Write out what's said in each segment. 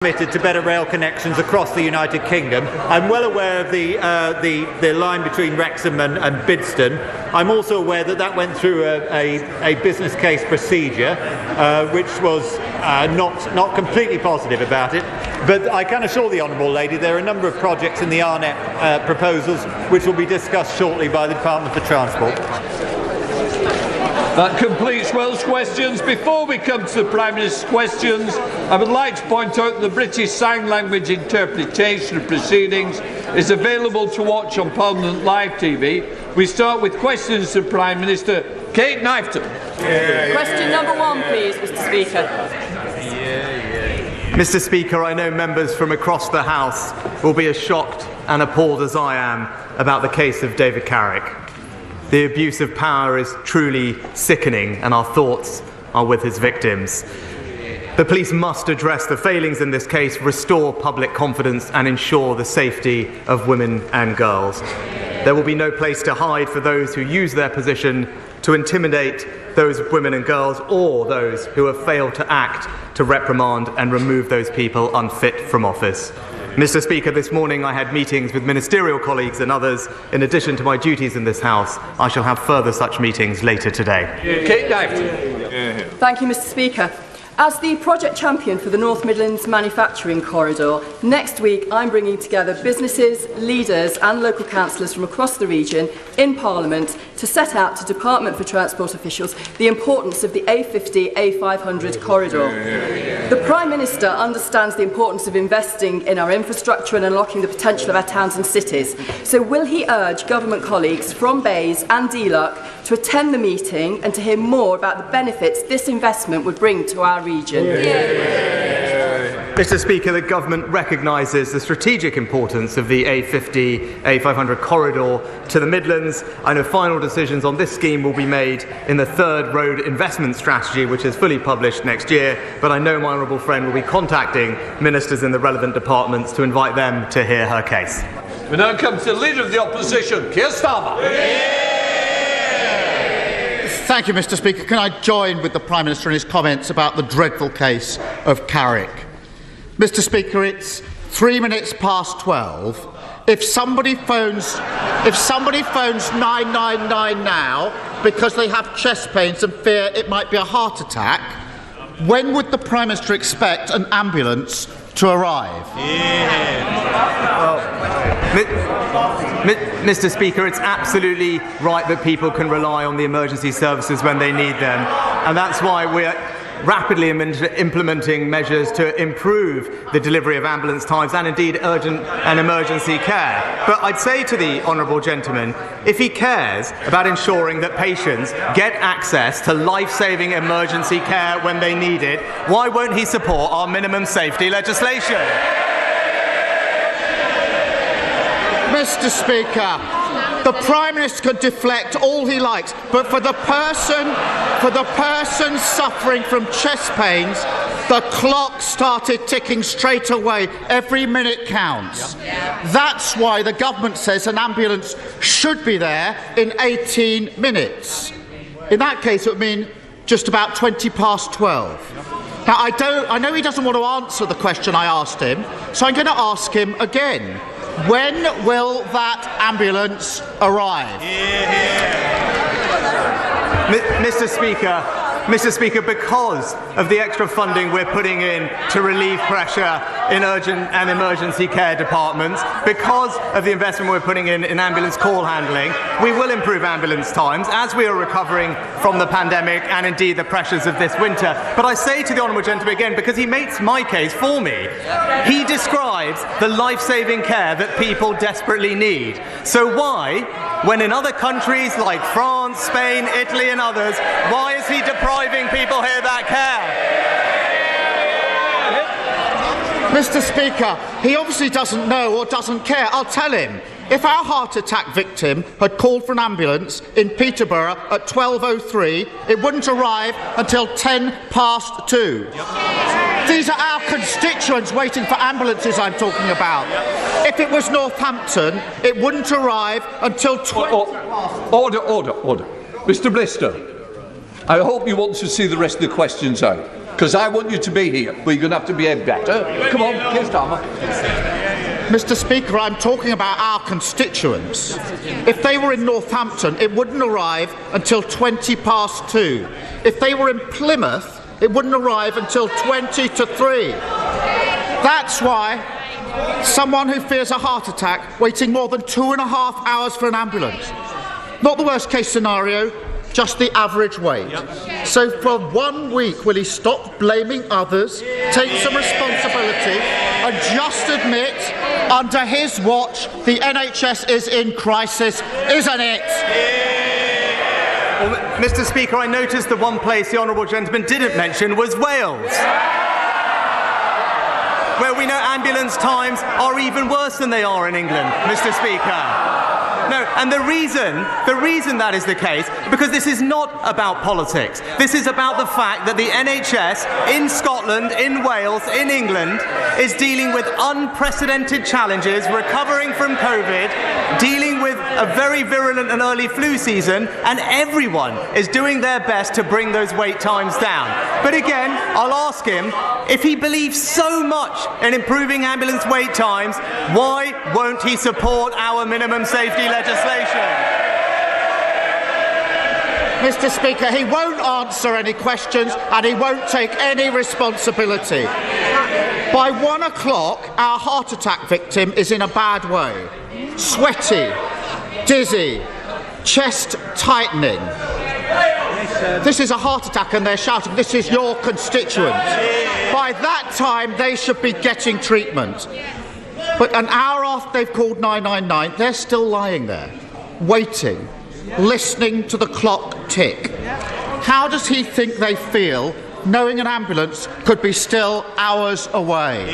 Committed to better rail connections across the United Kingdom. I'm well aware of the line between Wrexham and Bidston. I'm also aware that that went through a business case procedure, which was not completely positive about it. But I can assure the Honourable Lady there are a number of projects in the RNEP proposals which will be discussed shortly by the Department for Transport. That completes Welsh questions. Before we come to the Prime Minister's questions, I would like to point out that the British Sign Language interpretation of proceedings is available to watch on Parliament Live TV. We start with questions to the Prime Minister. Kate Knifton. Question number one, please, Mr. Speaker. Mr. Speaker, I know members from across the House will be as shocked and appalled as I am about the case of David Carrick. The abuse of power is truly sickening, and our thoughts are with his victims. The police must address the failings in this case, restore public confidence and ensure the safety of women and girls. There will be no place to hide for those who use their position to intimidate those women and girls, or those who have failed to act to reprimand and remove those people unfit from office. Mr. Speaker, this morning I had meetings with ministerial colleagues and others. In addition to my duties in this House, I shall have further such meetings later today. Kate Knifton. Thank you, Mr. Speaker. As the project champion for the North Midlands Manufacturing Corridor, next week I'm bringing together businesses, leaders and local councillors from across the region in Parliament to set out to Department for Transport officials the importance of the A50-A500 corridor. The Prime Minister understands the importance of investing in our infrastructure and unlocking the potential of our towns and cities. So will he urge government colleagues from Bays and DLUC to attend the meeting and to hear more about the benefits this investment would bring to our region? Mr. Speaker, the government recognises the strategic importance of the A50-A500 corridor to the Midlands. I know final decisions on this scheme will be made in the third road investment strategy, which is fully published next year, but I know my honourable friend will be contacting ministers in the relevant departments to invite them to hear her case. We now come to the Leader of the Opposition, Keir Starmer. Thank you, Mr. Speaker. Can I join with the Prime Minister in his comments about the dreadful case of Carrick? Mr. Speaker, it's 3 minutes past 12. If somebody phones 999 now because they have chest pains and fear it might be a heart attack, when would the Prime Minister expect an ambulance to arrive? Mr. Speaker, it's absolutely right that people can rely on the emergency services when they need them, and that's why we're rapidly implementing measures to improve the delivery of ambulance times and indeed urgent and emergency care. But I'd say to the honourable gentleman, if he cares about ensuring that patients get access to life-saving emergency care when they need it, why won't he support our minimum safety legislation? Mr. Speaker, the Prime Minister can deflect all he likes, but for the person suffering from chest pains, the clock started ticking straight away. Every minute counts. That's why the government says an ambulance should be there in 18 minutes. In that case, it would mean just about 20 past 12. Now, I know he doesn't want to answer the question I asked him, so I'm going to ask him again. When will that ambulance arrive? Mr. Speaker, because of the extra funding we're putting in to relieve pressure in urgent and emergency care departments, because of the investment we're putting in ambulance call handling, we will improve ambulance times as we are recovering from the pandemic and indeed the pressures of this winter. But I say to the honourable gentleman again, because he makes my case for me, he describes the life-saving care that people desperately need. So why, when in other countries like France, Spain, Italy and others, why is he depriving people here that care? Mr. Speaker, he obviously doesn't know or doesn't care. I'll tell him. If our heart attack victim had called for an ambulance in Peterborough at 12:03, it wouldn't arrive until 10 past 2. These are our constituents waiting for ambulances I'm talking about. If it was Northampton, it wouldn't arrive until 12. Order. Mr. Blister, I hope you want to see the rest of the questions out. because I want you to be here. But you're going to have to behave better. Come on, Keir Starmer. Mr. Speaker, I'm talking about our constituents. If they were in Northampton, it wouldn't arrive until 2:20. If they were in Plymouth, it wouldn't arrive until 2:50. That's why someone who fears a heart attack waiting more than 2.5 hours for an ambulance. Not the worst case scenario, just the average wait. So for 1 week, will he stop blaming others, take some responsibility, and just admit, under his watch, the NHS is in crisis, isn't it? Well, Mr. Speaker, I noticed the one place the honourable gentleman didn't mention was Wales, where we know ambulance times are even worse than they are in England, Mr. Speaker. No, and the reason that is the case, because this is not about politics. This is about the fact that the NHS in Scotland, in Wales, in England is dealing with unprecedented challenges, recovering from COVID, dealing with a very virulent and early flu season, and everyone is doing their best to bring those wait times down. But again, I'll ask him, if he believes so much in improving ambulance wait times, why won't he support our minimum safety legislation? Mr. Speaker, he won't answer any questions and he won't take any responsibility. By 1 o'clock, our heart attack victim is in a bad way. Sweaty, dizzy, chest tightening. This is a heart attack and they're shouting, this is your constituent. By that time, they should be getting treatment. But an hour after they've called 999, they're still lying there, waiting, listening to the clock tick. How does he think they feel knowing an ambulance could be still hours away?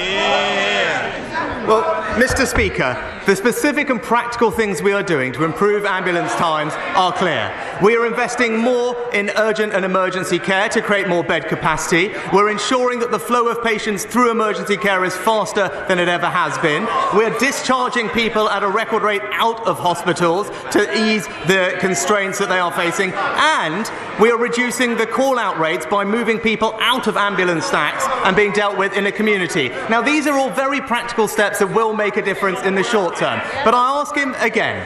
Well, Mr. Speaker, the specific and practical things we are doing to improve ambulance times are clear. We are investing more in urgent and emergency care to create more bed capacity. We're ensuring that the flow of patients through emergency care is faster than it ever has been. We're discharging people at a record rate out of hospitals to ease the constraints that they are facing. And we are reducing the call-out rates by moving people out of ambulance stacks and being dealt with in a community. Now, these are all very practical steps that will make a difference in the short term. But I ask him again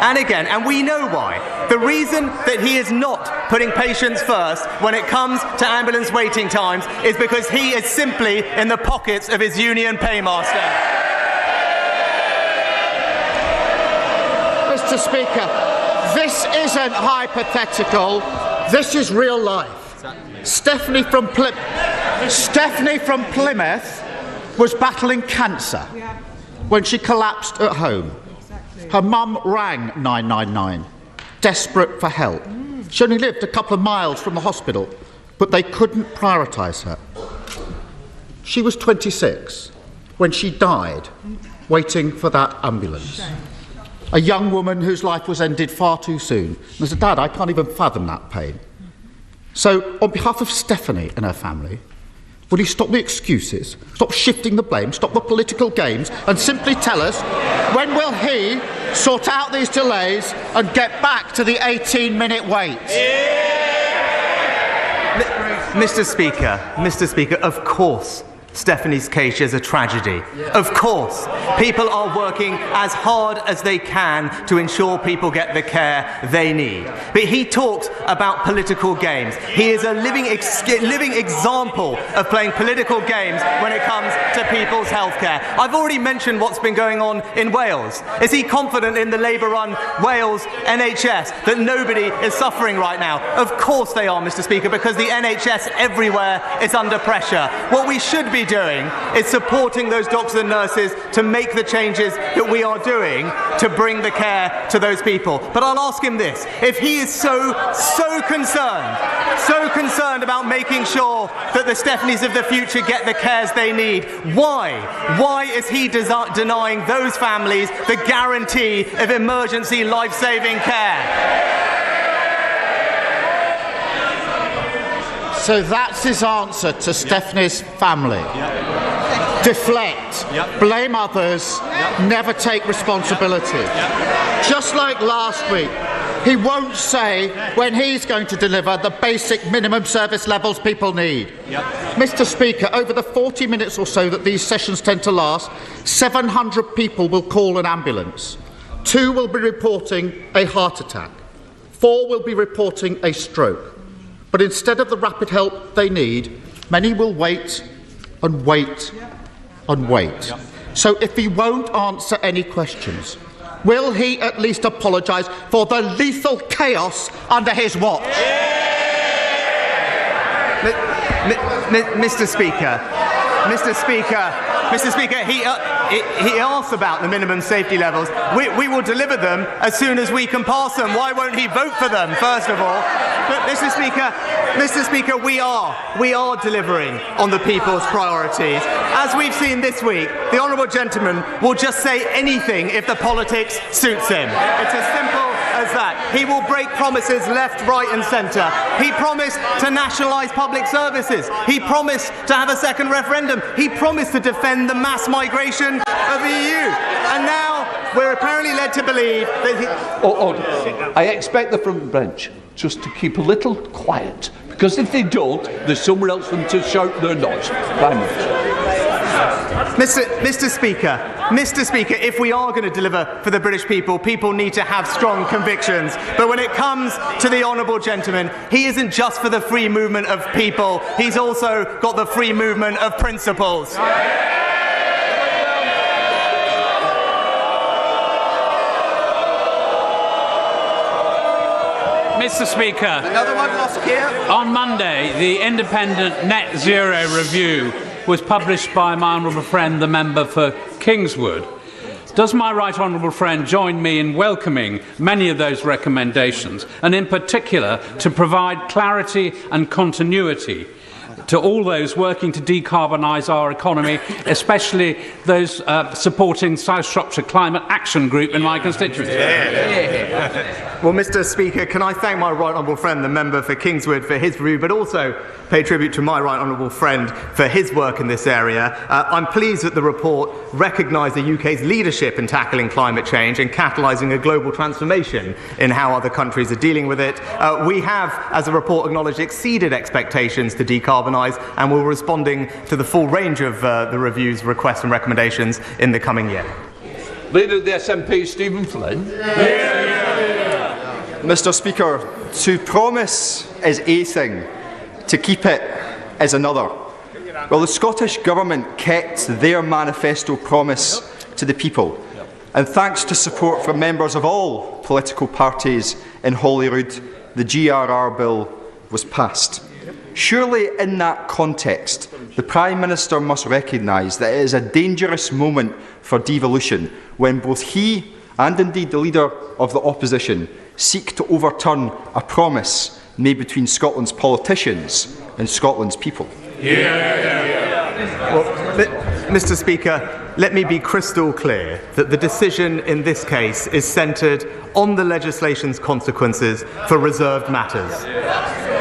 and again, and we know why. The reason that he is not putting patients first when it comes to ambulance waiting times is because he is simply in the pockets of his union paymaster. Mr. Speaker, this isn't hypothetical, this is real life. Stephanie from Plymouth was battling cancer when she collapsed at home. Her mum rang 999, desperate for help. She only lived a couple of miles from the hospital, but they couldn't prioritise her. She was 26 when she died, waiting for that ambulance. A young woman whose life was ended far too soon. And as a dad, I can't even fathom that pain. So, on behalf of Stephanie and her family, will he stop the excuses, stop shifting the blame, stop the political games, and simply tell us when will he sort out these delays and get back to the 18-minute wait? Mr. Speaker, of course Stephanie's case is a tragedy. Of course, people are working as hard as they can to ensure people get the care they need. But he talks about political games. He is a living example of playing political games when it comes to people's healthcare. I've already mentioned what's been going on in Wales. Is he confident in the Labour-run Wales NHS that nobody is suffering right now? Of course they are, Mr. Speaker, because the NHS everywhere is under pressure. What we should be doing is supporting those doctors and nurses to make the changes that we are doing to bring the care to those people. But I'll ask him this: if he is so concerned about making sure that the Stephanies of the future get the cares they need, why is he denying those families the guarantee of emergency life-saving care? So that's his answer to Stephanie's family. Deflect, blame others, never take responsibility. Just like last week, He won't say when he's going to deliver the basic minimum service levels people need. Mr. Speaker, over the 40 minutes or so that these sessions tend to last, 700 people will call an ambulance. 2 will be reporting a heart attack. 4 will be reporting a stroke. But instead of the rapid help they need, many will wait and wait and wait. So if he won't answer any questions, will he at least apologise for the lethal chaos under his watch? Mr. Speaker, he asked about the minimum safety levels. We will deliver them as soon as we can pass them. Why won't he vote for them, first of all? But, Mr. Speaker, we are delivering on the people's priorities. As we've seen this week, the honourable gentleman will just say anything if the politics suits him. It's as simple as that. He will break promises left, right and centre. He promised to nationalise public services. He promised to have a second referendum. He promised to defend the mass migration of the EU. And now we're apparently led to believe that he... I expect the front bench just to keep a little quiet, because if they don't, there's somewhere else for them to shout their noise. Prime Minister. Mr. Speaker, if we are going to deliver for the British people, people need to have strong convictions. But when it comes to the honourable gentleman, he isn't just for the free movement of people, he's also got the free movement of principles. Mr. Speaker, Another one lost here. On Monday, the independent Net Zero review was published by my honourable friend, the member for Kingswood. Does my right honourable friend join me in welcoming many of those recommendations, and in particular to provide clarity and continuity to all those working to decarbonise our economy, especially those supporting South Shropshire Climate Action Group in my constituency? Well, Mr. Speaker, can I thank my right honourable friend, the member for Kingswood, for his review, but also pay tribute to my right honourable friend for his work in this area. I'm pleased that the report recognised the UK's leadership in tackling climate change and catalysing a global transformation in how other countries are dealing with it. We have, as the report acknowledged, exceeded expectations to decarbonise, and we're responding to the full range of the review's requests and recommendations in the coming year. Leader of the SNP, Stephen Flynn. Mr. Speaker, to promise is a thing, to keep it is another. Well, the Scottish Government kept their manifesto promise to the people, and thanks to support from members of all political parties in Holyrood, the GRR bill was passed. Surely in that context, the Prime Minister must recognise that it is a dangerous moment for devolution when both he and indeed the Leader of the Opposition seek to overturn a promise made between Scotland's politicians and Scotland's people. Well, Mr. Speaker, let me be crystal clear that the decision in this case is centred on the legislation's consequences for reserved matters,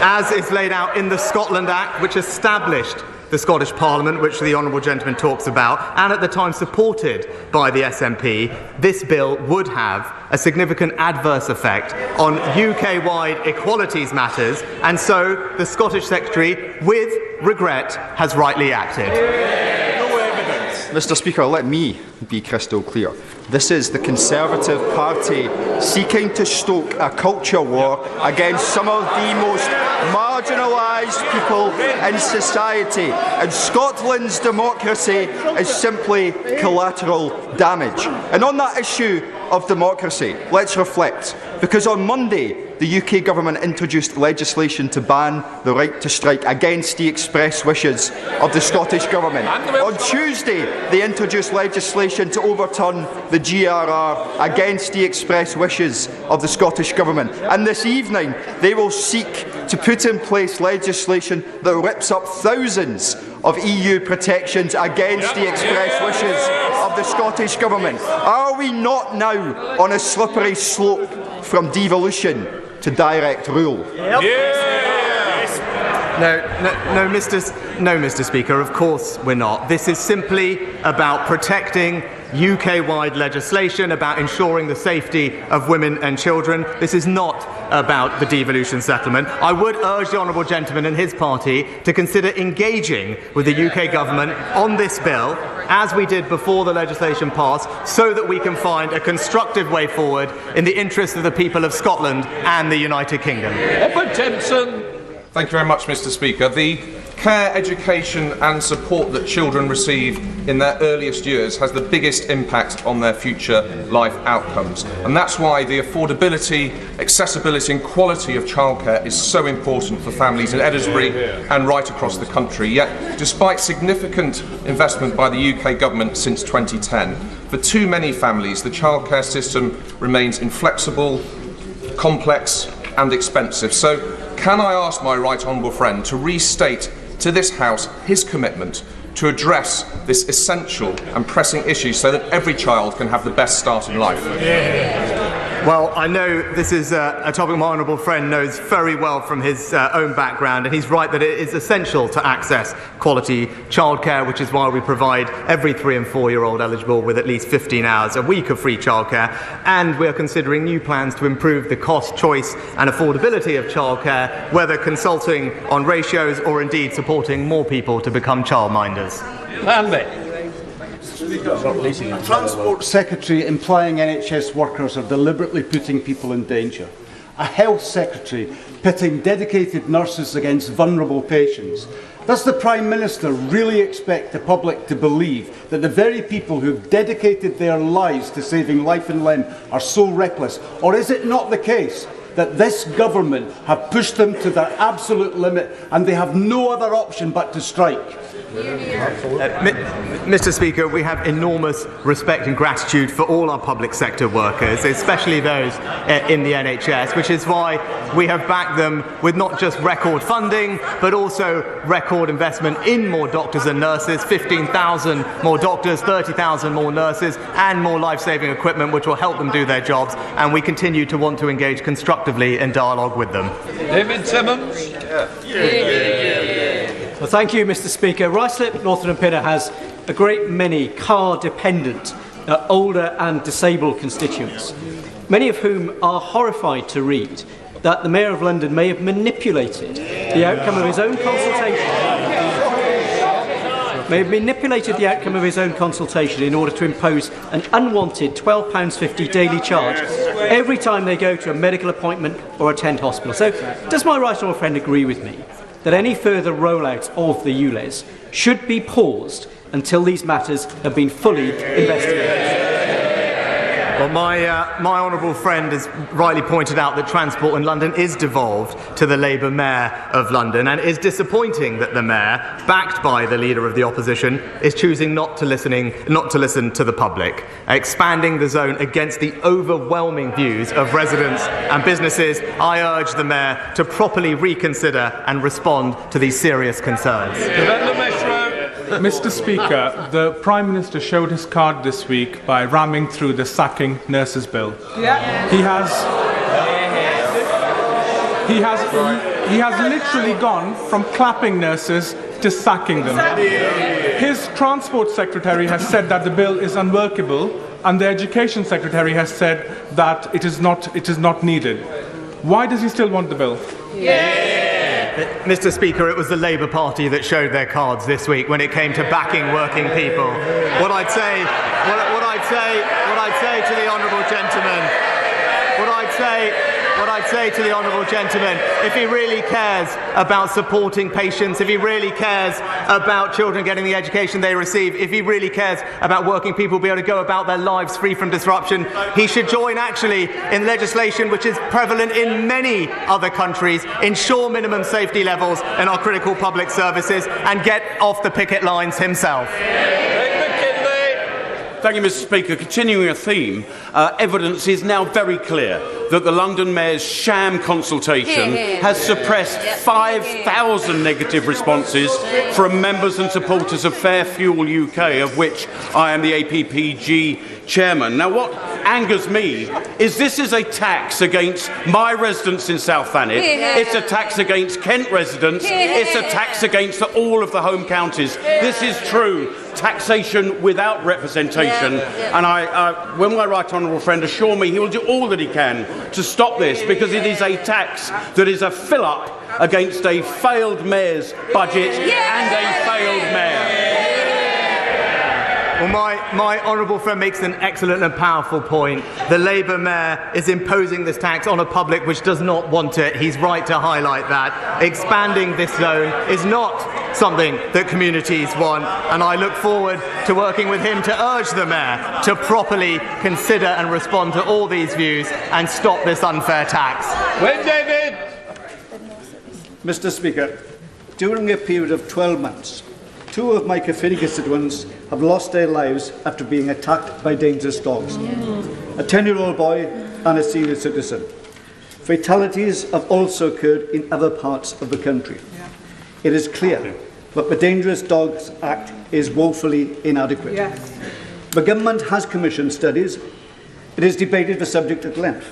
as is laid out in the Scotland Act, which established the Scottish Parliament, which the honourable gentleman talks about, and at the time supported by the SNP. This bill would have a significant adverse effect on UK-wide equalities matters, and so the Scottish Secretary, with regret, has rightly acted. Mr. Speaker, let me be crystal clear. This is the Conservative Party seeking to stoke a culture war against some of the most marginalised people in society, and Scotland's democracy is simply collateral damage. And on that issue of democracy, let's reflect, because on Monday the UK Government introduced legislation to ban the right to strike against the express wishes of the Scottish Government. On Tuesday, they introduced legislation to overturn the GRR against the express wishes of the Scottish Government. And this evening, they will seek to put in place legislation that rips up thousands of EU protections against the express wishes of the Scottish Government. Are we not now on a slippery slope from devolution to direct rule? Yes. No, Mr. Speaker, of course we're not. This is simply about protecting UK-wide legislation, about ensuring the safety of women and children. This is not about the devolution settlement. I would urge the honourable gentleman and his party to consider engaging with the UK government on this bill, as we did before the legislation passed, so that we can find a constructive way forward in the interest of the people of Scotland and the United Kingdom. Edward Timpson. Thank you very much, Mr. Speaker. The care, education and support that children receive in their earliest years has the biggest impact on their future life outcomes. And that's why the affordability, accessibility and quality of childcare is so important for families in Edinburgh and right across the country. Yet, despite significant investment by the UK government since 2010, for too many families the childcare system remains inflexible, complex and expensive. So, can I ask my right honourable friend to restate to this House his commitment to address this essential and pressing issue so that every child can have the best start in life? Well, I know this is a topic my honourable friend knows very well from his own background, and he's right that it is essential to access quality childcare, which is why we provide every 3- and 4-year-old eligible with at least 15 hours a week of free childcare, and we are considering new plans to improve the cost, choice and affordability of childcare, whether consulting on ratios or indeed supporting more people to become childminders. A Transport Secretary implying NHS workers are deliberately putting people in danger. A Health Secretary pitting dedicated nurses against vulnerable patients. Does the Prime Minister really expect the public to believe that the very people who have dedicated their lives to saving life and limb are so reckless? Or is it not the case that this government have pushed them to their absolute limit and they have no other option but to strike? Mr. Speaker, we have enormous respect and gratitude for all our public sector workers, especially those in the NHS, which is why we have backed them with not just record funding, but also record investment in more doctors and nurses, 15,000 more doctors, 30,000 more nurses, and more life-saving equipment, which will help them do their jobs, and we continue to want to engage constructively in dialogue with them. David Simmons. Well, thank you, Mr. Speaker. Ruislip, Northern and Pinner has a great many car-dependent, older and disabled constituents, many of whom are horrified to read that the Mayor of London may have manipulated the outcome of his own consultation in order to impose an unwanted £12.50 daily charge every time they go to a medical appointment or attend hospital. So, does my right honourable friend agree with me that any further rollout of the ULEZ should be paused until these matters have been fully investigated? Well, my honourable friend has rightly pointed out that transport in London is devolved to the Labour Mayor of London, and it is disappointing that the Mayor, backed by the Leader of the Opposition, is choosing not to listen to the public, expanding the zone against the overwhelming views of residents and businesses. I urge the Mayor to properly reconsider and respond to these serious concerns. Mr. Speaker, the Prime Minister showed his card this week by ramming through the sacking nurses bill. Yeah. He has literally gone from clapping nurses to sacking them. His Transport Secretary has said that the bill is unworkable, and the Education Secretary has said that it is not needed. Why does he still want the bill? Mr. Speaker, it was the Labour Party that showed their cards this week when it came to backing working people. What I'd say to the honourable gentleman, if he really cares about supporting patients, if he really cares about children getting the education they receive, if he really cares about working people being able to go about their lives free from disruption, he should join actually in legislation which is prevalent in many other countries, ensure minimum safety levels in our critical public services, and get off the picket lines himself. Thank you, Mr. Speaker. Continuing a theme, evidence is now very clear that the London Mayor's sham consultation has suppressed 5,000 negative responses from members and supporters of Fair Fuel UK, of which I am the APPG chairman. Now, what angers me is this is a tax against my residents in South Thanet. It's a tax against Kent residents. It's a tax against all of the home counties. This is true taxation without representation. And when my right honourable friend assure me he will do all that he can to stop this, because it is a tax that is a fill-up against a failed mayor's budget and a failed mayor. Well, my honourable friend makes an excellent and powerful point. The Labour mayor is imposing this tax on a public which does not want it. He's right to highlight that. Expanding this zone is not something that communities want, and I look forward to working with him to urge the mayor to properly consider and respond to all these views and stop this unfair tax. Wait, David! Mr. Speaker, during a period of 12 months, 2 of my Caerphilly constituents have lost their lives after being attacked by dangerous dogs. A 10-year-old boy and a senior citizen. Fatalities have also occurred in other parts of the country. It is clear that the Dangerous Dogs Act is woefully inadequate. The government has commissioned studies. It has debated the subject at length,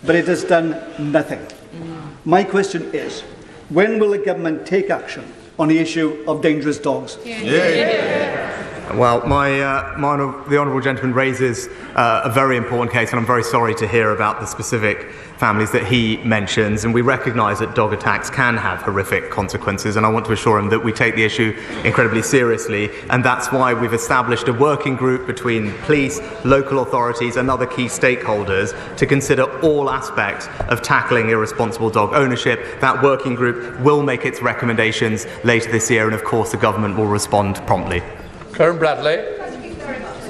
but it has done nothing. My question is, when will the government take action on the issue of dangerous dogs? Well, the honourable gentleman raises a very important case, and I'm very sorry to hear about the specific families that he mentions, and we recognise that dog attacks can have horrific consequences, and I want to assure him that we take the issue incredibly seriously, and that's why we've established a working group between police, local authorities and other key stakeholders to consider all aspects of tackling irresponsible dog ownership. That working group will make its recommendations later this year, and of course the government will respond promptly. Karen Bradley.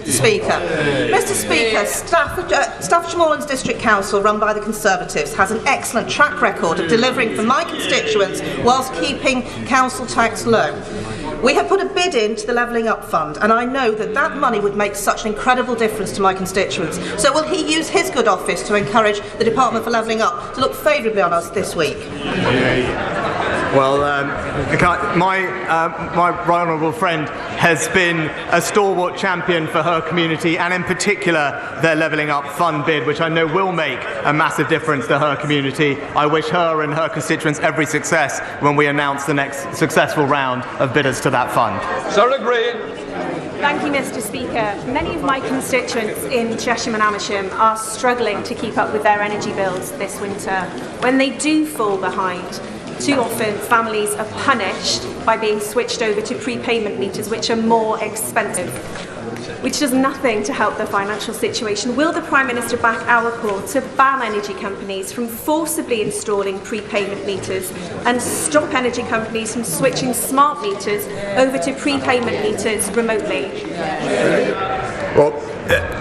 Speaker. Mr. Speaker, Staffordshire Moorlands District Council, run by the Conservatives, has an excellent track record of delivering for my constituents whilst keeping council tax low. We have put a bid in to the Levelling Up Fund, and I know that that money would make such an incredible difference to my constituents. So will he use his good office to encourage the Department for Levelling Up to look favourably on us this week? Well, my right honourable friend has been a stalwart champion for her community, and in particular their Levelling Up Fund bid, which I know will make a massive difference to her community. I wish her and her constituents every success when we announce the next successful round of bidders to that fund. Sarah Green. Thank you, Mr. Speaker. Many of my constituents in Cheshire and Amersham are struggling to keep up with their energy bills this winter. When they do fall behind, too often families are punished by being switched over to prepayment meters, which are more expensive, which does nothing to help their financial situation. Will the Prime Minister back our call to ban energy companies from forcibly installing prepayment meters and stop energy companies from switching smart meters over to prepayment meters remotely? Well,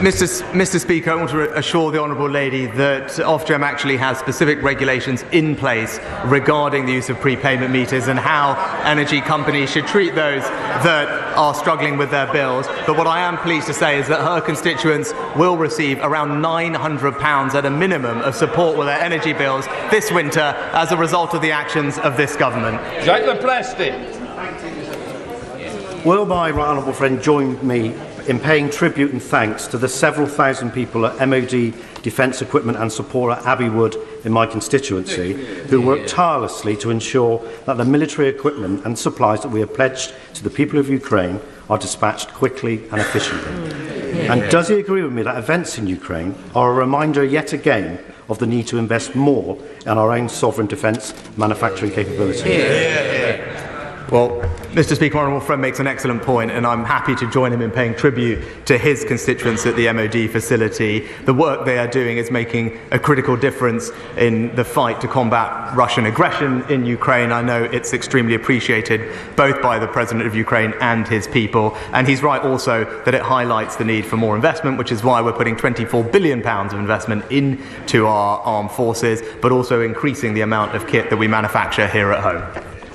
Mr. Speaker, I want to assure the Honourable Lady that Ofgem actually has specific regulations in place regarding the use of prepayment meters and how energy companies should treat those that are struggling with their bills. But what I am pleased to say is that her constituents will receive around £900 at a minimum of support with their energy bills this winter as a result of the actions of this government. Jacques Leplesty. Will my right honourable friend join me in paying tribute and thanks to the several thousand people at MOD Defence Equipment and Support at Abbey Wood in my constituency who work tirelessly to ensure that the military equipment and supplies that we have pledged to the people of Ukraine are dispatched quickly and efficiently? And does he agree with me that events in Ukraine are a reminder yet again of the need to invest more in our own sovereign defence manufacturing capability? Well, Mr. Speaker, my honourable friend makes an excellent point, and I'm happy to join him in paying tribute to his constituents at the MOD facility. The work they are doing is making a critical difference in the fight to combat Russian aggression in Ukraine. I know it's extremely appreciated both by the President of Ukraine and his people, and he's right also that it highlights the need for more investment, which is why we're putting £24 billion of investment into our armed forces, but also increasing the amount of kit that we manufacture here at home.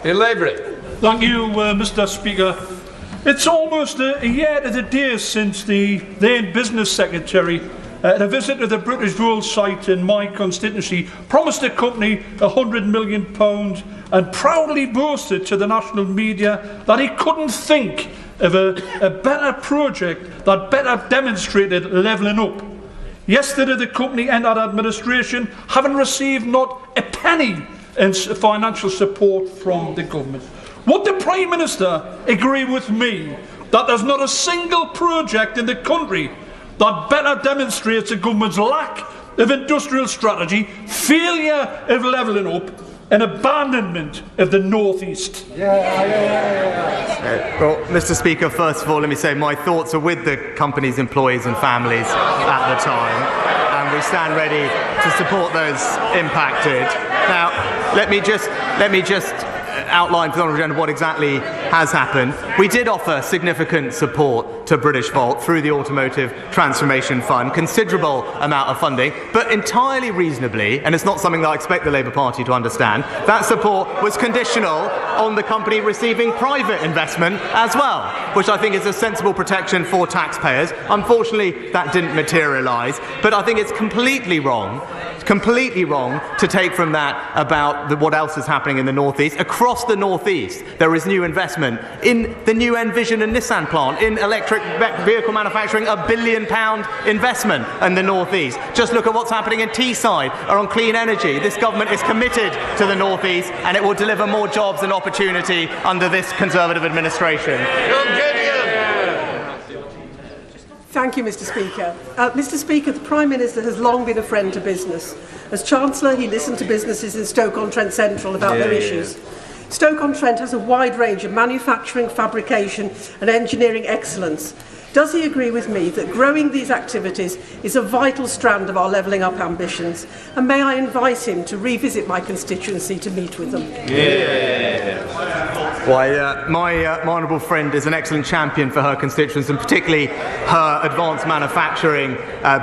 Elaborate. Thank you, Mr. Speaker. It's almost a year to the day since the then Business Secretary at a visit to the British Rail site in my constituency promised the company £100 million and proudly boasted to the national media that he couldn't think of a better project that better demonstrated levelling up. Yesterday the company entered administration having received not a penny in financial support from the government. Would the Prime Minister agree with me that there's not a single project in the country that better demonstrates the government's lack of industrial strategy, failure of levelling up and abandonment of the North East? Well, Mr. Speaker, first of all, let me say my thoughts are with the company's employees and families at the time, and we stand ready to support those impacted. Now, let me just outline for the Honourable Gentleman what exactly has happened. We did offer significant support to British Volt through the Automotive Transformation Fund, considerable amount of funding, but entirely reasonably, and it's not something that I expect the Labour Party to understand, that support was conditional on the company receiving private investment as well, which I think is a sensible protection for taxpayers. Unfortunately, that didn't materialise, but I think it's completely wrong to take from that about what else is happening in the North East. Across the North East, there is new investment in the new Envision and Nissan plant, in electric vehicle manufacturing, £1 billion investment in the North East. Just look at what's happening in Teesside or on clean energy. This government is committed to the North East, and it will deliver more jobs and opportunity under this Conservative administration. Thank you, Mr. Speaker. Mr. Speaker, the Prime Minister has long been a friend to business. As Chancellor, he listened to businesses in Stoke-on-Trent Central about their issues. Stoke-on-Trent has a wide range of manufacturing, fabrication and engineering excellence. Does he agree with me that growing these activities is a vital strand of our levelling up ambitions? And may I invite him to revisit my constituency to meet with them? Why, my honourable friend is an excellent champion for her constituents, and particularly her advanced manufacturing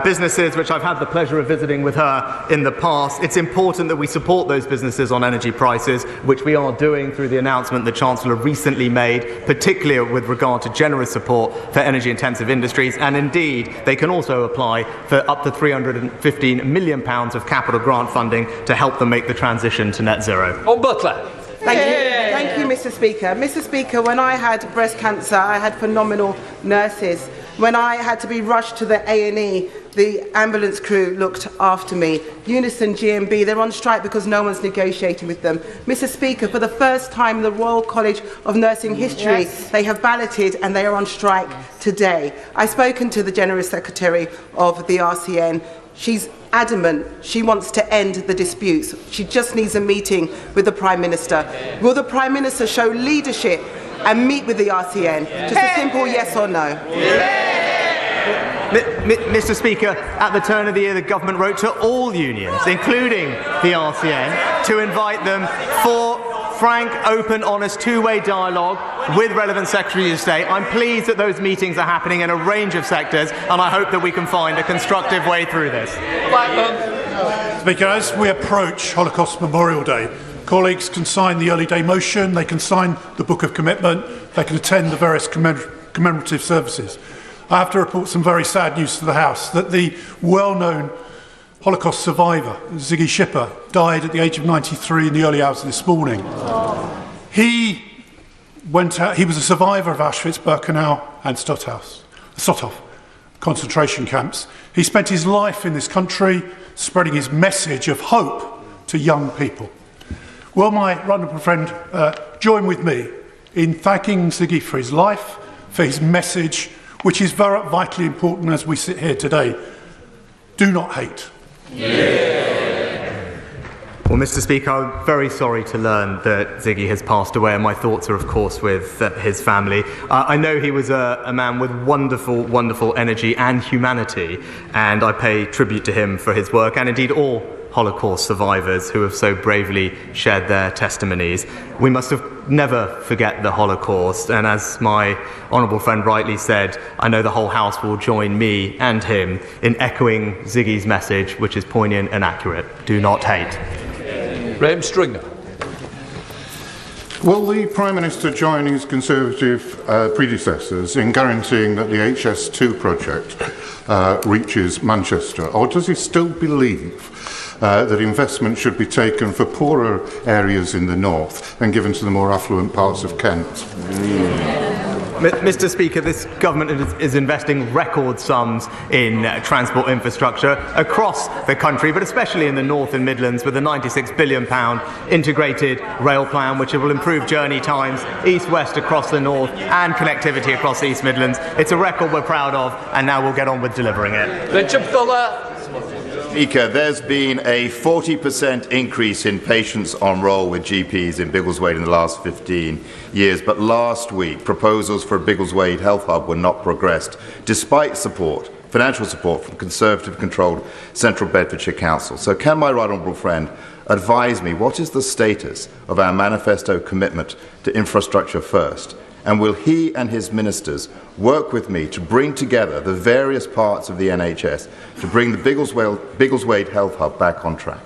businesses, which I've had the pleasure of visiting with her in the past. It's important that we support those businesses on energy prices, which we are doing through the announcement the Chancellor recently made, particularly with regard to generous support for energy-intensive industries, and indeed they can also apply for up to £315 million of capital grant funding to help them make the transition to net zero. Oh, Butler. Thank you, Mr. Speaker. Mr. Speaker, when I had breast cancer, I had phenomenal nurses. When I had to be rushed to the A&E, the ambulance crew looked after me. Unison, GMB, they're on strike because no one's negotiating with them. Mr. Speaker, for the first time in the Royal College of Nursing history, they have balloted and they are on strike today. I've spoken to the General Secretary of the RCN. She's adamant she wants to end the disputes. She just needs a meeting with the Prime Minister. Will the Prime Minister show leadership and meet with the RCN? Just a simple yes or no. Mr. Speaker, at the turn of the year, the government wrote to all unions, including the RCN, to invite them for frank, open, honest, two-way dialogue with relevant Secretaries of State. I'm pleased that those meetings are happening in a range of sectors, and I hope that we can find a constructive way through this. Speaker, as we approach Holocaust Memorial Day, colleagues can sign the early day motion, they can sign the Book of Commitment, they can attend the various commemorative services. I have to report some very sad news to the House, that the well-known Holocaust survivor, Ziggy Schipper, died at the age of 93 in the early hours of this morning. He was a survivor of Auschwitz, Birkenau and Stutthof concentration camps. He spent his life in this country spreading his message of hope to young people. Will my honourable friend join with me in thanking Ziggy for his life, for his message, which is very vitally important as we sit here today. Do not hate. Well, Mr. Speaker, I'm very sorry to learn that Ziggy has passed away, and my thoughts are, of course, with his family. I know he was a man with wonderful, wonderful energy and humanity, and I pay tribute to him for his work, and indeed all Holocaust survivors who have so bravely shared their testimonies. We must never forget the Holocaust, and as my honourable friend rightly said, I know the whole House will join me and him in echoing Ziggy's message, which is poignant and accurate. Do not hate. Graham Stringer. Will the Prime Minister join his Conservative predecessors in guaranteeing that the HS2 project reaches Manchester, or does he still believe that investment should be taken for poorer areas in the north and given to the more affluent parts of Kent? Mr. Speaker, this government is investing record sums in transport infrastructure across the country, but especially in the North and Midlands, with a £96 billion integrated rail plan, which will improve journey times east-west across the north and connectivity across the East Midlands. It's a record we're proud of, and now we'll get on with delivering it. Richard Fuller. Speaker, there's been a 40% increase in patients on roll with GPs in Biggleswade in the last 15 years, but last week proposals for a Biggleswade Health Hub were not progressed, despite support, financial support from Conservative-controlled Central Bedfordshire Council. So can my right honourable friend advise me what is the status of our manifesto commitment to infrastructure first? And will he and his ministers work with me to bring together the various parts of the NHS to bring the Biggleswade Health Hub back on track?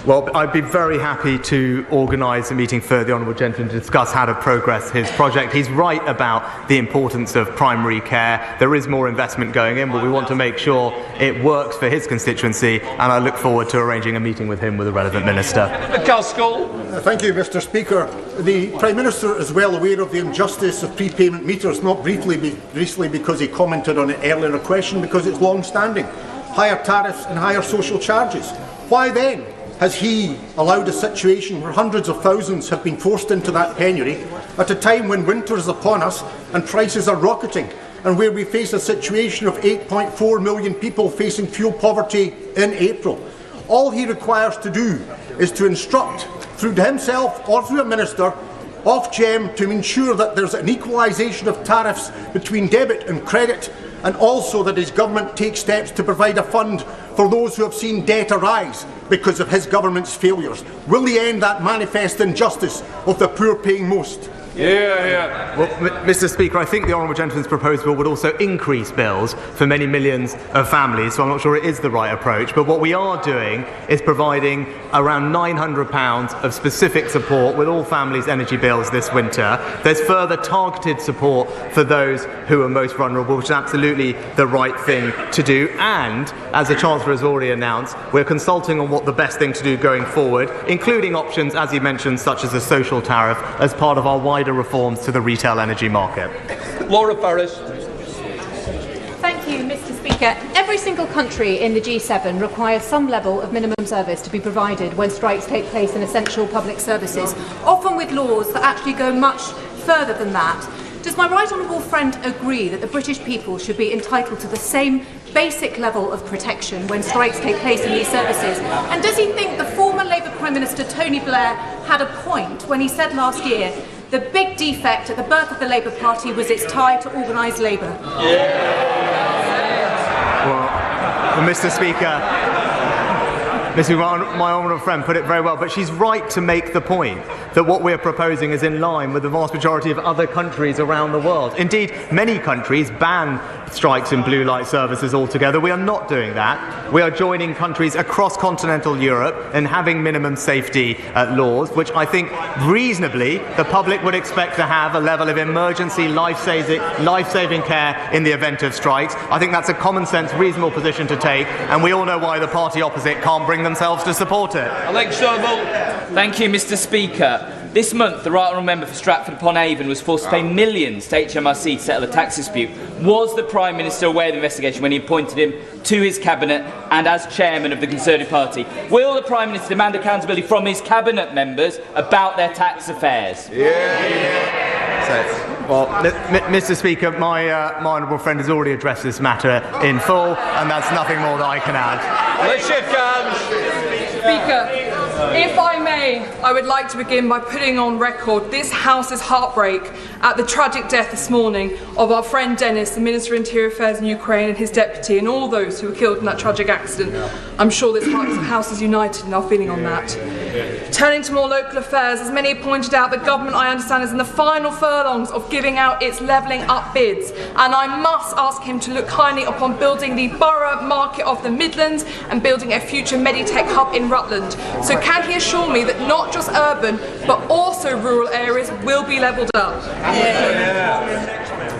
Well, I'd be very happy to organise a meeting for the Honourable Gentleman to discuss how to progress his project. He's right about the importance of primary care. There is more investment going in, but we want to make sure it works for his constituency, and I look forward to arranging a meeting with him with the relevant minister. Thank you, Mr. Speaker. The Prime Minister is well aware of the injustice of prepayment meters, not recently because he commented on it earlier in a question, because it's long-standing. Higher tariffs and higher social charges. Why then has he allowed a situation where hundreds of thousands have been forced into that penury at a time when winter is upon us and prices are rocketing, and where we face a situation of 8.4 million people facing fuel poverty in April? All he requires to do is to instruct, through himself or through a minister, Ofgem to ensure that there's an equalisation of tariffs between debit and credit, and also that his government takes steps to provide a fund for those who have seen debt arise because of his government's failures. Will he end that manifest injustice of the poor paying most? Well, Mr. Speaker, I think the Honourable Gentleman's proposal would also increase bills for many millions of families, so I'm not sure it is the right approach. But what we are doing is providing around £900 of specific support with all families' energy bills this winter. There's further targeted support for those who are most vulnerable, which is absolutely the right thing to do. And, as the Chancellor has already announced, we're consulting on what the best thing to do going forward, including options, as he mentioned, such as a social tariff, as part of our wider reforms to the retail energy market. Laura Farris. Thank you, Mr. Speaker. Every single country in the G7 requires some level of minimum service to be provided when strikes take place in essential public services, often with laws that actually go much further than that. Does my right honourable friend agree that the British people should be entitled to the same basic level of protection when strikes take place in these services? And does he think the former Labour Prime Minister Tony Blair had a point when he said last year the big defect at the birth of the Labour Party was its tie to organised labour? Well, Mr. Speaker, my honourable friend put it very well, but she's right to make the point that what we're proposing is in line with the vast majority of other countries around the world. Indeed, many countries ban strikes in blue light services altogether. We are not doing that. We are joining countries across continental Europe and having minimum safety laws, which I think reasonably the public would expect to have a level of emergency life-saving care in the event of strikes. I think that's a common sense, reasonable position to take, and we all know why the party opposite can't bring themselves to support it. Thank you, Mr. Speaker. This month, the Right Honourable Member for Stratford-upon-Avon was forced to pay millions to HMRC to settle a tax dispute. Was the Prime Minister aware of the investigation when he appointed him to his Cabinet and as Chairman of the Conservative Party? Will the Prime Minister demand accountability from his Cabinet members about their tax affairs? Well, Mr. Speaker, my honourable friend has already addressed this matter in full, and that's nothing more that I can add. Speaker, if I may, I would like to begin by putting on record this House's heartbreak at the tragic death this morning of our friend Dennis, the Minister of Interior Affairs in Ukraine, and his deputy, and all those who were killed in that tragic accident. I'm sure this House is united in our feeling on that. Turning to more local affairs, as many have pointed out, the government, I understand, is in the final furlongs of giving out its levelling up bids, and I must ask him to look kindly upon building the borough market of the Midlands and building a future Meditech hub in Rutland. So can he assure me that not just urban but also rural areas will be levelled up?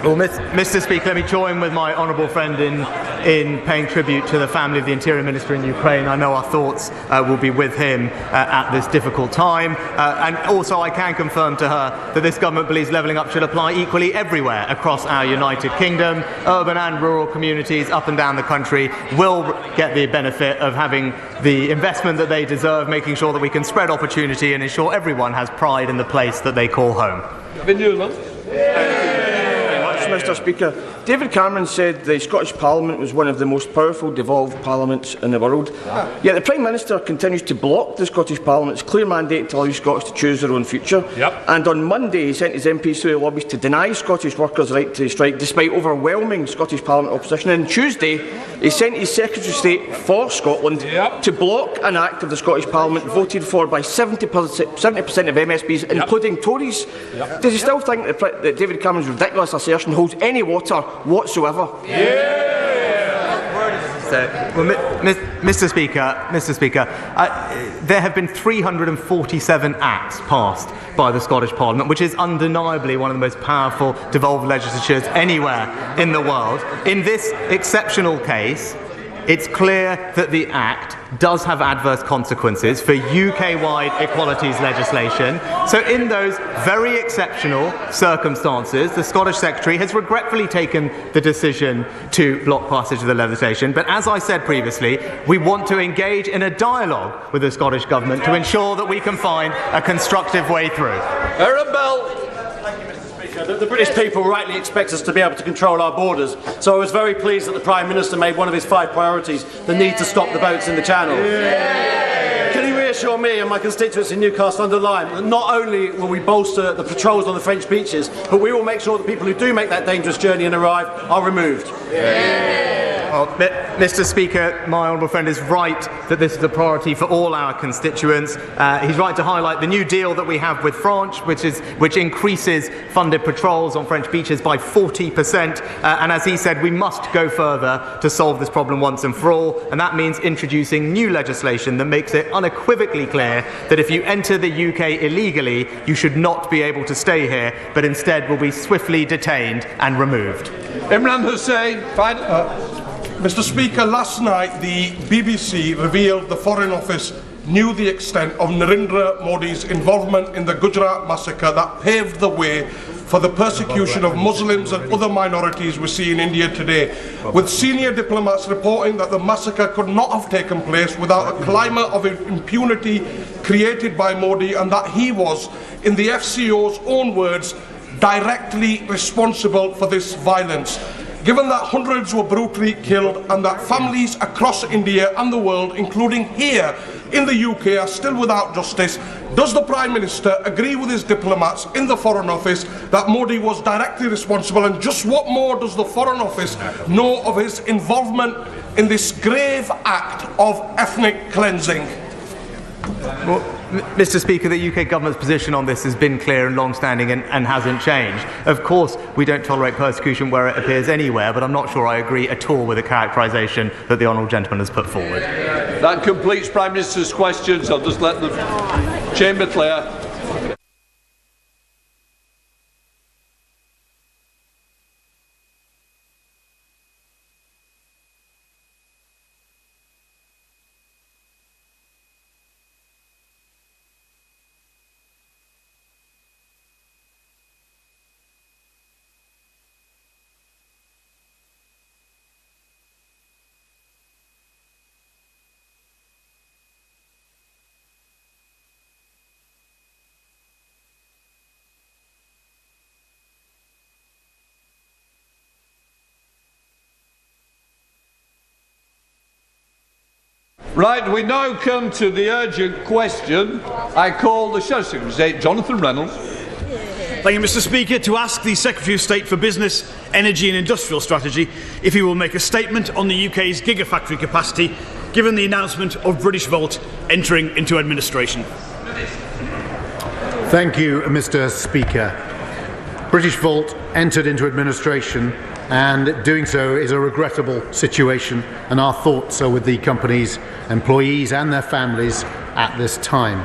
Well, Mr. Speaker, let me join with my honourable friend in paying tribute to the family of the Interior Minister in Ukraine. I know our thoughts will be with him at this difficult time. And also I can confirm to her that this government believes levelling up should apply equally everywhere across our United Kingdom. Urban and rural communities up and down the country will get the benefit of having the investment that they deserve, making sure that we can spread opportunity and ensure everyone has pride in the place that they call home. Mr. Speaker, David Cameron said the Scottish Parliament was one of the most powerful devolved parliaments in the world. Yet the Prime Minister continues to block the Scottish Parliament's clear mandate to allow Scots to choose their own future. And on Monday he sent his MPs through the lobbies to deny Scottish workers the right to strike despite overwhelming Scottish Parliament opposition. And on Tuesday he sent his Secretary of State for Scotland to block an act of the Scottish Parliament voted for by 70% of MSPs, including Tories. Does he still think that David Cameron's ridiculous assertion holds any water whatsoever? Mr. Speaker, there have been 347 acts passed by the Scottish Parliament, which is undeniably one of the most powerful devolved legislatures anywhere in the world. In this exceptional case, it's clear that the Act does have adverse consequences for UK-wide equalities legislation. So in those very exceptional circumstances, the Scottish Secretary has regretfully taken the decision to block passage of the legislation. But as I said previously, we want to engage in a dialogue with the Scottish Government to ensure that we can find a constructive way through. Aaron Bell. The British people rightly expect us to be able to control our borders, so I was very pleased that the Prime Minister made one of his 5 priorities the need to stop the boats in the Channel. Can he reassure me and my constituents in Newcastle-under-Lyme that not only will we bolster the patrols on the French beaches, but we will make sure that people who do make that dangerous journey and arrive are removed? Well, Mr. Speaker, my honourable friend is right that this is a priority for all our constituents. He's right to highlight the new deal that we have with France, which increases funded patrols on French beaches by 40%. And as he said, we must go further to solve this problem once and for all. And that means introducing new legislation that makes it unequivocally clear that if you enter the UK illegally, you should not be able to stay here, but instead will be swiftly detained and removed. Imran Hussain, Mr. Speaker, last night the BBC revealed the Foreign Office knew the extent of Narendra Modi's involvement in the Gujarat massacre that paved the way for the persecution of Muslims and other minorities we see in India today, with senior diplomats reporting that the massacre could not have taken place without a climate of impunity created by Modi, and that he was, in the FCO's own words, directly responsible for this violence. Given that hundreds were brutally killed and that families across India and the world, including here in the UK, are still without justice, does the Prime Minister agree with his diplomats in the Foreign Office that Modi was directly responsible, and just what more does the Foreign Office know of his involvement in this grave act of ethnic cleansing? Well, Mr. Speaker, the UK government's position on this has been clear and long-standing and hasn't changed. Of course, we don't tolerate persecution where it appears anywhere, but I'm not sure I agree at all with the characterisation that the honourable gentleman has put forward. That completes Prime Minister's questions. I'll just let the chamber clear. Right, we now come to the urgent question. I call the Shadow Secretary of State, Jonathan Reynolds. Thank you, Mr. Speaker. To ask the Secretary of State for Business, Energy and Industrial Strategy if he will make a statement on the UK's gigafactory capacity, given the announcement of British Volt entering into administration. Thank you, Mr. Speaker. British Volt entered into administration, and doing so is a regrettable situation, and our thoughts are with the company's employees and their families at this time.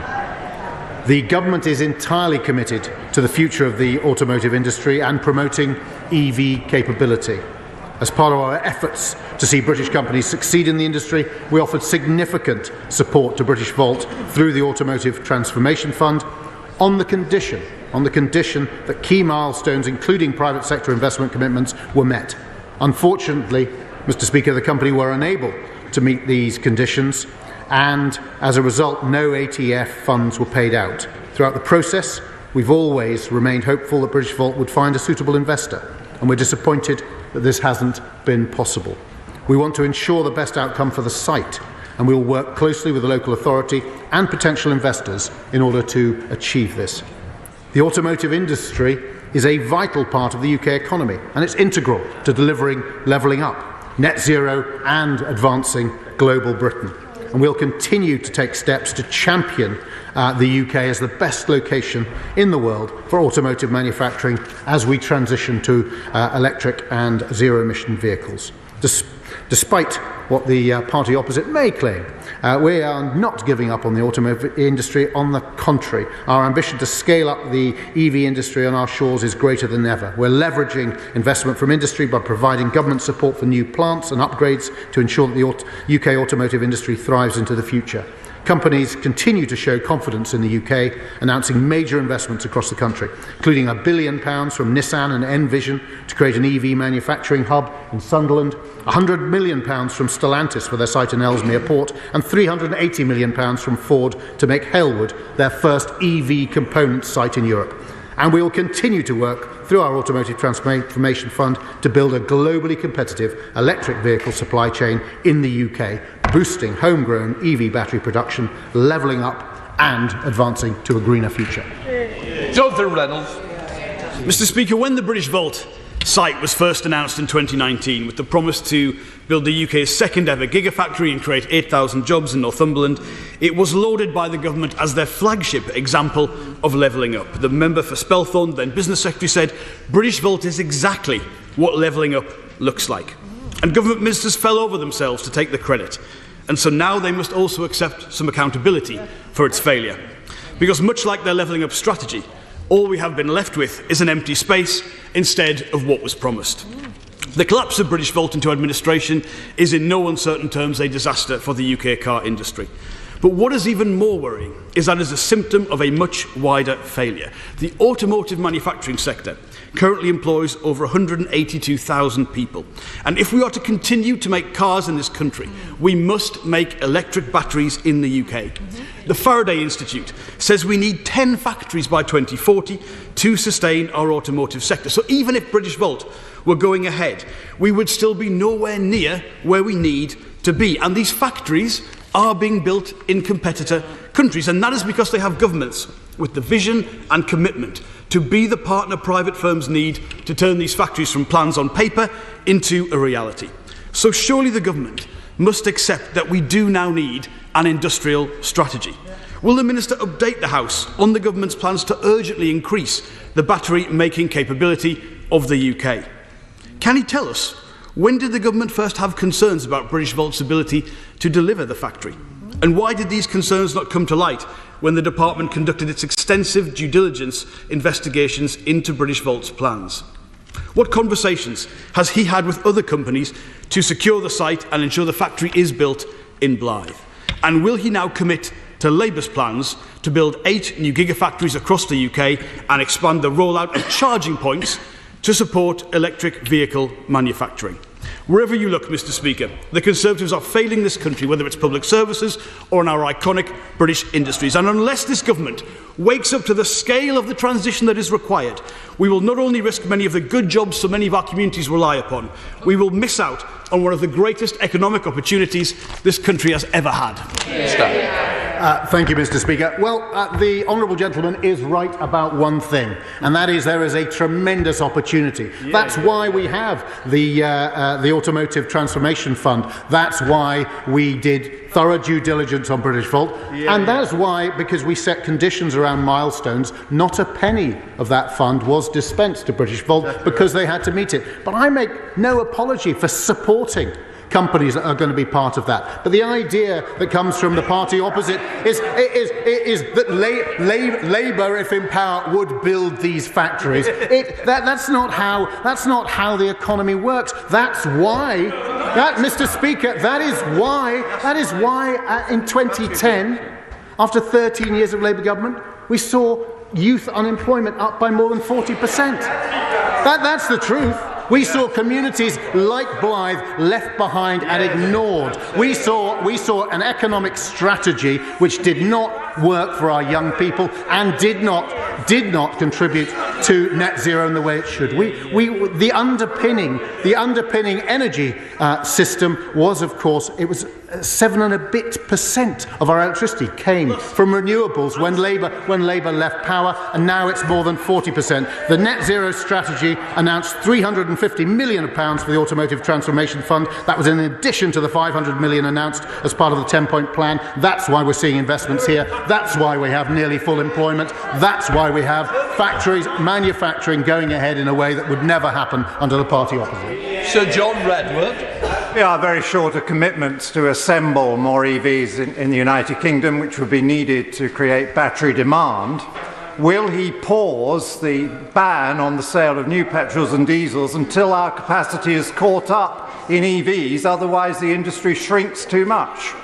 The government is entirely committed to the future of the automotive industry and promoting EV capability. As part of our efforts to see British companies succeed in the industry, we offered significant support to British Volt through the Automotive Transformation Fund on the condition that key milestones, including private sector investment commitments, were met. Unfortunately, Mr. Speaker, the company were unable to meet these conditions, and as a result, no ATF funds were paid out. Throughout the process, we've always remained hopeful that British Volt would find a suitable investor, and we're disappointed that this hasn't been possible. We want to ensure the best outcome for the site, and we will work closely with the local authority and potential investors in order to achieve this. The automotive industry is a vital part of the UK economy, and it's integral to delivering levelling up, net zero and advancing global Britain. And we'll continue to take steps to champion the UK as the best location in the world for automotive manufacturing as we transition to electric and zero-emission vehicles. Despite what the party opposite may claim, we are not giving up on the automotive industry. On the contrary, our ambition to scale up the EV industry on our shores is greater than ever. We're leveraging investment from industry by providing government support for new plants and upgrades to ensure that the UK automotive industry thrives into the future. Companies continue to show confidence in the UK, announcing major investments across the country, including £1 billion from Nissan and Envision to create an EV manufacturing hub in Sunderland, £100 million from Stellantis for their site in Ellesmere Port, and £380 million from Ford to make Halewood their first EV component site in Europe. And we will continue to work through our Automotive Transformation Fund to build a globally competitive electric vehicle supply chain in the UK, boosting homegrown EV battery production, levelling up and advancing to a greener future. Jonathan Reynolds. Mr. Speaker, when the British Volt site was first announced in 2019 with the promise to build the UK's second ever gigafactory and create 8,000 jobs in Northumberland, it was lauded by the government as their flagship example of levelling up. The member for Spelthorne, then Business Secretary, said British Volt is exactly what levelling up looks like. And government ministers fell over themselves to take the credit. And so now they must also accept some accountability for its failure. Because much like their levelling up strategy, all we have been left with is an empty space instead of what was promised. The collapse of British Volt into administration is in no uncertain terms a disaster for the UK car industry. But what is even more worrying is that it is a symptom of a much wider failure. The automotive manufacturing sector currently employs over 182,000 people. And if we are to continue to make cars in this country, we must make electric batteries in the UK. The Faraday Institute says we need 10 factories by 2040 to sustain our automotive sector. So even if British Volt were going ahead, we would still be nowhere near where we need to be. And these factories are being built in competitor countries, and that is because they have governments with the vision and commitment to be the partner private firms need to turn these factories from plans on paper into a reality. So surely the government must accept that we do now need an industrial strategy. Will the Minister update the House on the government's plans to urgently increase the battery making capability of the UK? Can he tell us, when did the government first have concerns about British Volt's ability to deliver the factory? And why did these concerns not come to light when the department conducted its extensive due diligence investigations into British Volt's plans? What conversations has he had with other companies to secure the site and ensure the factory is built in Blyth? And will he now commit to Labour's plans to build 8 new gigafactories across the UK and expand the rollout of charging points to support electric vehicle manufacturing? Wherever you look, Mr. Speaker, the Conservatives are failing this country, whether it's public services or in our iconic British industries. And unless this government wakes up to the scale of the transition that is required, we will not only risk many of the good jobs so many of our communities rely upon, we will miss out on one of the greatest economic opportunities this country has ever had. Thank you, Mr. Speaker. Well, the honourable gentleman is right about one thing, and that is there is a tremendous opportunity. That's why we have the Automotive Transformation Fund. That's why we did thorough due diligence on British Volt, and that's why, because we set conditions around milestones, not a penny of that fund was dispensed to British Volt because they had to meet it. But I make no apology for supporting companies that are going to be part of that. But the idea that comes from the party opposite is that Labour, if in power, would build these factories. That's not how the economy works. That's why, Mr. Speaker, that is why in 2010, after 13 years of Labour government, we saw youth unemployment up by more than 40%. That's the truth. We saw communities like Blyth left behind and ignored. We saw an economic strategy which did not work for our young people and did not contribute to net zero in the way it should. The underpinning energy system was, of course, it was 7 and a bit% of our electricity came from renewables when Labour left power, and now it's more than 40%. The net zero strategy announced £350 million for the Automotive Transformation Fund. That was in addition to the £500 million announced as part of the 10-point plan. That's why we're seeing investments here. That's why we have nearly full employment. That's why we have factories, manufacturing going ahead in a way that would never happen under the party opposite. Sir John Redwood. We are very short of commitments to assemble more EVs in the United Kingdom, which would be needed to create battery demand. Will he pause the ban on the sale of new petrols and diesels until our capacity is caught up in EVs? Otherwise, the industry shrinks too much.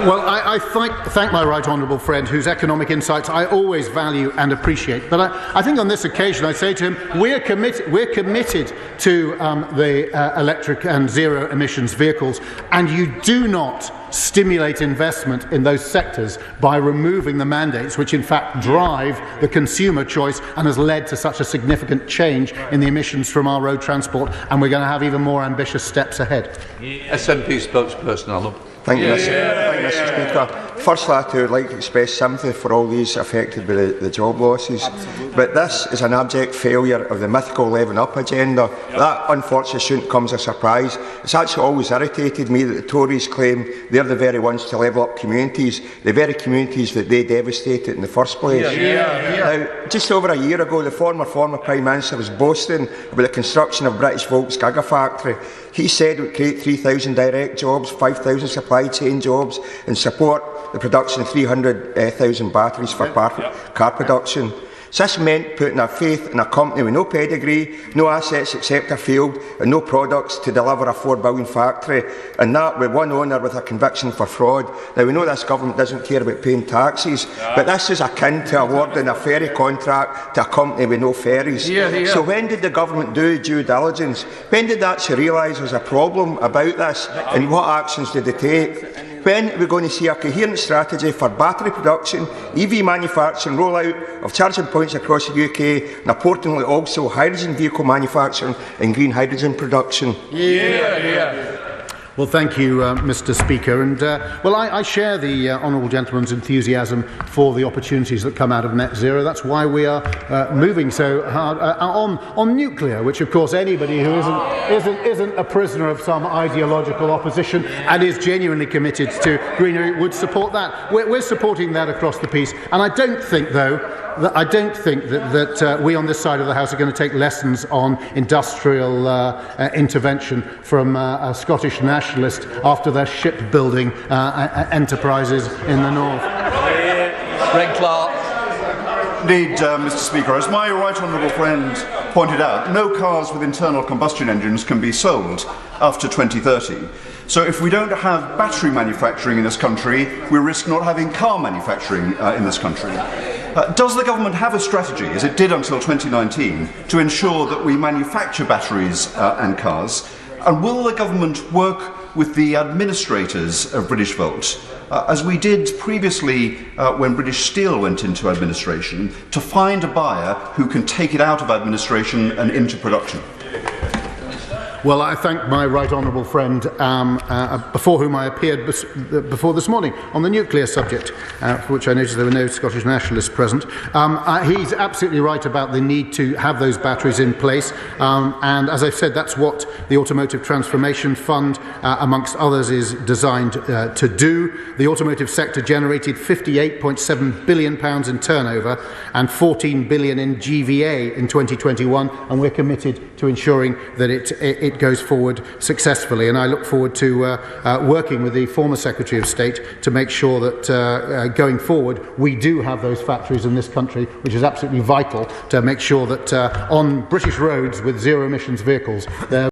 Well, I thank my right honourable friend, whose economic insights I always value and appreciate. But I think on this occasion I say to him, we're committed to the electric and zero emissions vehicles, and you do not stimulate investment in those sectors by removing the mandates which in fact drive the consumer choice and has led to such a significant change in the emissions from our road transport, and we're going to have even more ambitious steps ahead. SNP spokesperson, Alan. Thank you, Mr. Speaker. Firstly, I would like to express sympathy for all these affected by the job losses. Absolutely. But this is an abject failure of the mythical Levelling Up agenda. Yep. That, unfortunately, shouldn't come as a surprise. It's actually always irritated me that the Tories claim they're the very ones to level up communities, the very communities that they devastated in the first place. Now, just over a year ago, the former Prime Minister was boasting about the construction of British Volt's Gigafactory. He said it would create 3,000 direct jobs, 5,000 supply chain jobs, and support the production of 300,000 batteries for car production. So this meant putting our faith in a company with no pedigree, no assets except a field, and no products to deliver a £4 billion factory, and that with one owner with a conviction for fraud. Now, we know this government doesn't care about paying taxes, but this is akin to awarding a ferry contract to a company with no ferries. So when did the government do due diligence? When did they actually realise there was a problem about this, and what actions did they take? When are we going to see a coherent strategy for battery production, EV manufacturing, rollout of charging points across the UK, and importantly also hydrogen vehicle manufacturing and green hydrogen production? Well, thank you, Mr. Speaker. And I share the honourable gentleman's enthusiasm for the opportunities that come out of net zero. That's why we are moving so hard on nuclear, which, of course, anybody who isn't a prisoner of some ideological opposition and is genuinely committed to greenery would support that. We're supporting that across the piece. And I don't think, though, that we on this side of the House are going to take lessons on industrial intervention from a Scottish nationalist after their shipbuilding enterprises in the north. Greg Clark. Indeed, Mr. Speaker, as my right honourable friend pointed out, no cars with internal combustion engines can be sold after 2030. So if we don't have battery manufacturing in this country, we risk not having car manufacturing in this country. Does the government have a strategy, as it did until 2019, to ensure that we manufacture batteries and cars? And will the government work with the administrators of British Volt, as we did previously when British Steel went into administration, to find a buyer who can take it out of administration and into production? Well, I thank my right honourable friend before whom I appeared before this morning on the nuclear subject, for which I noticed there were no Scottish nationalists present. He's absolutely right about the need to have those batteries in place, and as I've said, that's what the Automotive Transformation Fund, amongst others, is designed to do. The automotive sector generated £58.7 billion in turnover and £14 billion in GVA in 2021, and we're committed to ensuring that it it goes forward successfully. And I look forward to working with the former Secretary of State to make sure that going forward we do have those factories in this country, which is absolutely vital to make sure that on British roads with zero emissions vehicles there